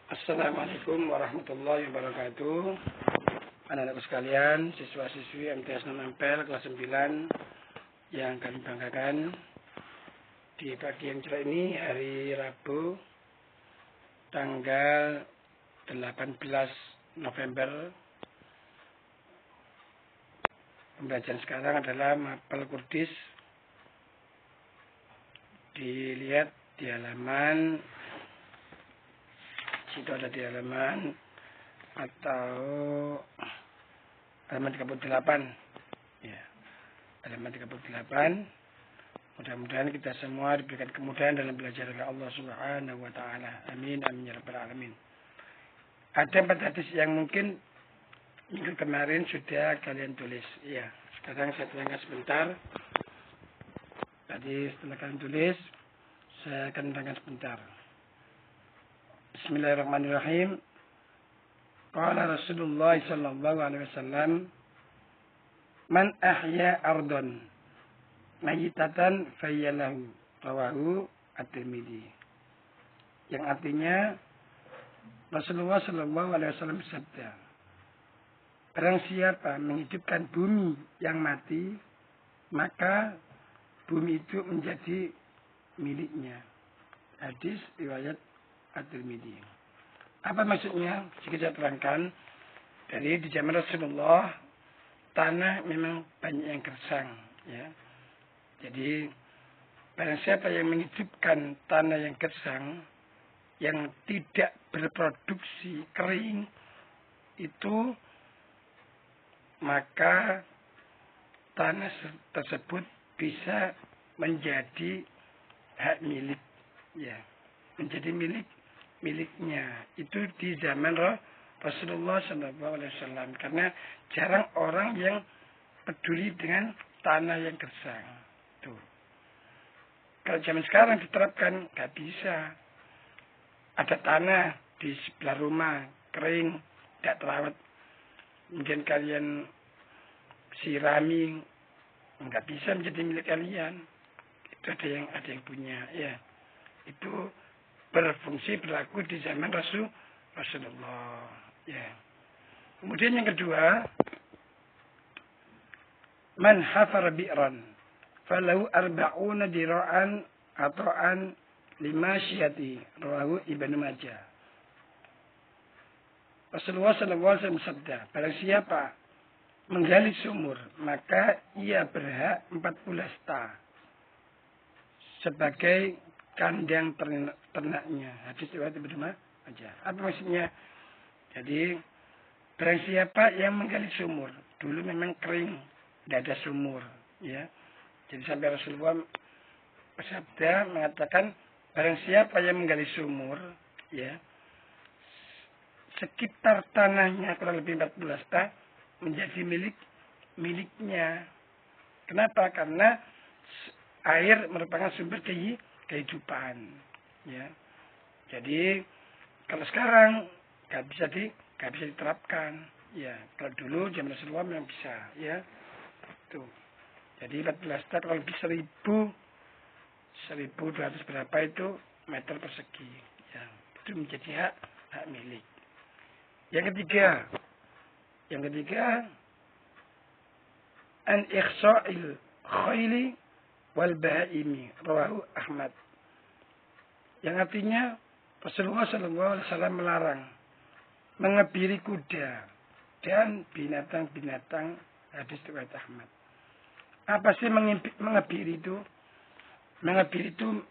Assalamualaikum warahmatullahi wabarakatuh. Anak-anak sekalian, siswa-siswi MTS non-ampel kelas 9 yang kami banggakan, di pagi yang cerah ini hari Rabu tanggal 18 November. Pembelajaran sekarang adalah mapel Kurdis. Dilihat di halaman, situ ada di halaman atau halaman 38 ya, halaman 38. Mudah-mudahan kita semua diberikan kemudahan dalam belajar oleh Allah Subhanahu wa taala. Amin amin ya rabbal alamin. Ada 4 hadis yang mungkin minggu kemarin sudah kalian tulis. Ya, sekarang saya terangkan sebentar. Tadi setelah kalian tulis, saya akan terangkan sebentar. Bismillahirrahmanirrahim. Qala Rasulullah sallallahu alaihi wasallam, "Man ahya ardon mayitatan fayyalahu." Rawahu At-Tirmidzi. Yang artinya Rasulullah sallallahu alaihi wasallam bersabda, barang siapa menghidupkan bumi yang mati, maka bumi itu menjadi miliknya. Hadis riwayat At-Tirmidzi. Apa maksudnya? Jika saya terangkan, dari di zaman Rasulullah tanah memang banyak yang gersang, ya. Jadi barang siapa yang menghidupkan tanah yang gersang, yang tidak berproduksi kering, itu maka tanah tersebut bisa menjadi hak milik, ya, menjadi miliknya. Itu di zaman Rasulullah SAW, karena jarang orang yang peduli dengan tanah yang gersang. Tuh. Kalau zaman sekarang diterapkan, nggak bisa. Ada tanah di sebelah rumah kering, tidak terawat, mungkin kalian sirami, nggak bisa menjadi milik kalian. Itu ada yang punya, ya. Itu berfungsi berlaku di zaman Rasulullah, ya. Kemudian yang kedua, man hafar bi'ran falahu arba'una dira'an ata'an lima syiyati. Rawahu Ibnu Majah. Rasulullah SAW bersabda, barang siapa menggali sumur, maka ia berhak 40 hasta sebagai kandang ternaknya. Hadis riwayat Ibnu Majah. Apa maksudnya? Jadi barang siapa yang menggali sumur, dulu memang kering, tidak ada sumur, ya. Jadi sampai Rasulullah bersabda mengatakan, barang siapa yang menggali sumur, ya, sekitar tanahnya kurang lebih 40 hasta menjadi miliknya. Kenapa? Karena air merupakan sumber kehidupan, ya. Jadi kalau sekarang nggak bisa diterapkan, ya. Kalau dulu zaman Rasulullah memang bisa, ya. Tuh. Jadi 14 hektar kalau lebih 1200 berapa itu meter persegi, ya. Itu menjadi hak milik. Yang ketiga an ikhsa'il khayli wal bahaimi. Rawahu Ahmad. Yang artinya Rasulullah SAW melarang mengebiri kuda dan binatang-binatang. Hadis riwayat Ahmad. Apa sih mengebiri itu? Mengebiri itu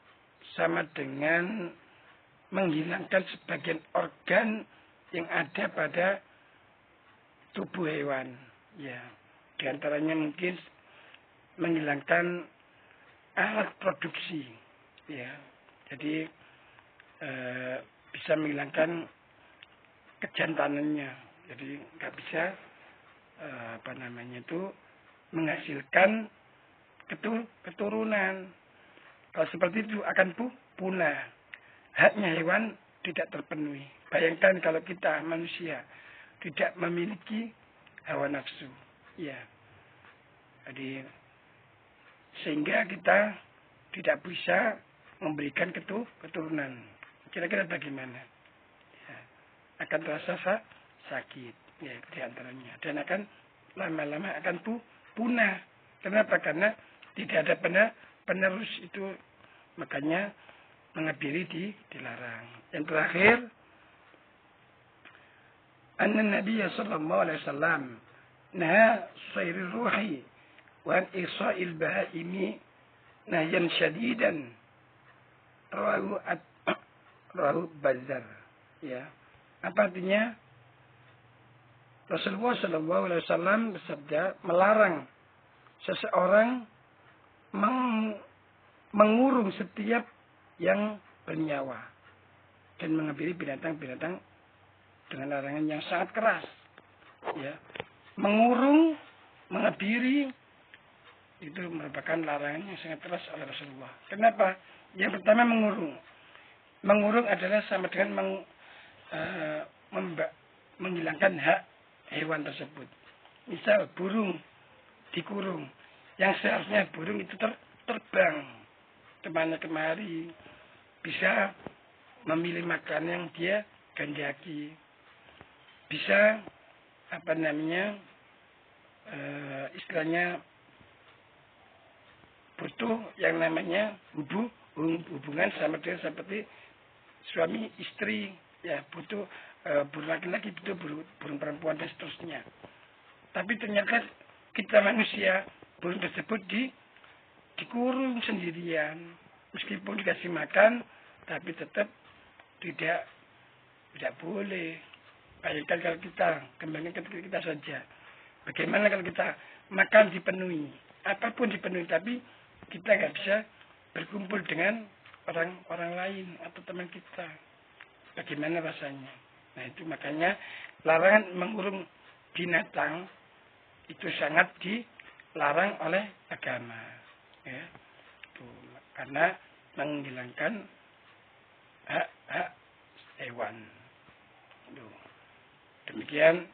sama dengan menghilangkan sebagian organ yang ada pada tubuh hewan, ya. Di antaranya mungkin menghilangkan alat produksi, ya. Jadi bisa menghilangkan kejantanannya. Jadi nggak bisa menghasilkan keturunan. Kalau seperti itu akan punah. Haknya hewan tidak terpenuhi. Bayangkan kalau kita manusia tidak memiliki hawa nafsu, ya. Jadi sehingga kita tidak bisa memberikan keturunan. Kira-kira bagaimana? Ya. Akan terasa sakit ya di antaranya, dan akan lama-lama akan punah. Kenapa? Karena tidak ada penerus itu, makanya mengebiri dilarang. Yang terakhir, anna Nabi sallallahu alaihi wasallam naha sayri ruhi wa an isa'il bahaimi nahyan syadidan, rawahu Bazzar. Ya. Apa artinya? Rasulullah sallallahu alaihi wasallam bersabda, melarang seseorang mengurung setiap yang bernyawa dan mengebiri binatang-binatang dengan larangan yang sangat keras. Ya. Mengurung, mengebiri itu merupakan larangan yang sangat keras oleh Rasulullah. Kenapa? Yang pertama, mengurung. Mengurung adalah sama dengan menghilangkan hak hewan tersebut. Misal burung dikurung, yang seharusnya burung itu terbang kemana kemari, bisa memilih makan yang dia kehendaki, bisa istilahnya butuh yang namanya hubungan sama dengan seperti suami istri, ya butuh burung laki-laki, butuh burung perempuan dan seterusnya. Tapi ternyata kita manusia, burung tersebut dikurung sendirian, meskipun dikasih makan, tapi tetap tidak boleh. Bayangkan kalau kita kembali ke kita saja, bagaimana kalau kita makan dipenuhi, apapun dipenuhi, tapi kita nggak bisa berkumpul dengan orang lain atau teman kita, bagaimana rasanya? Nah itu makanya larangan mengurung binatang itu sangat dilarang oleh agama, ya. Karena menghilangkan hak hewan. Demikian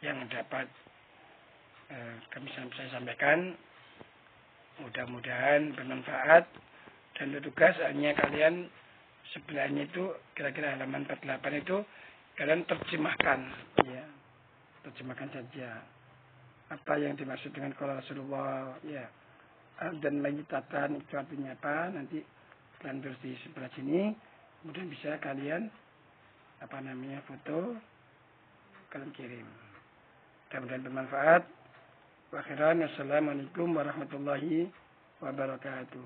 yang dapat saya sampaikan. Mudah-mudahan bermanfaat, dan tugas hanya kalian sebelahnya itu kira-kira halaman 48 itu kalian terjemahkan, ya, terjemahkan saja apa yang dimaksud dengan qala Rasulullah, ya, dan majitatan itu artinya apa. Nanti kalian terus di sebelah sini, kemudian bisa kalian foto, kalian kirim. Mudah-mudahan bermanfaat. Wa akhiran, assalamualaikum warahmatullahi wabarakatuh.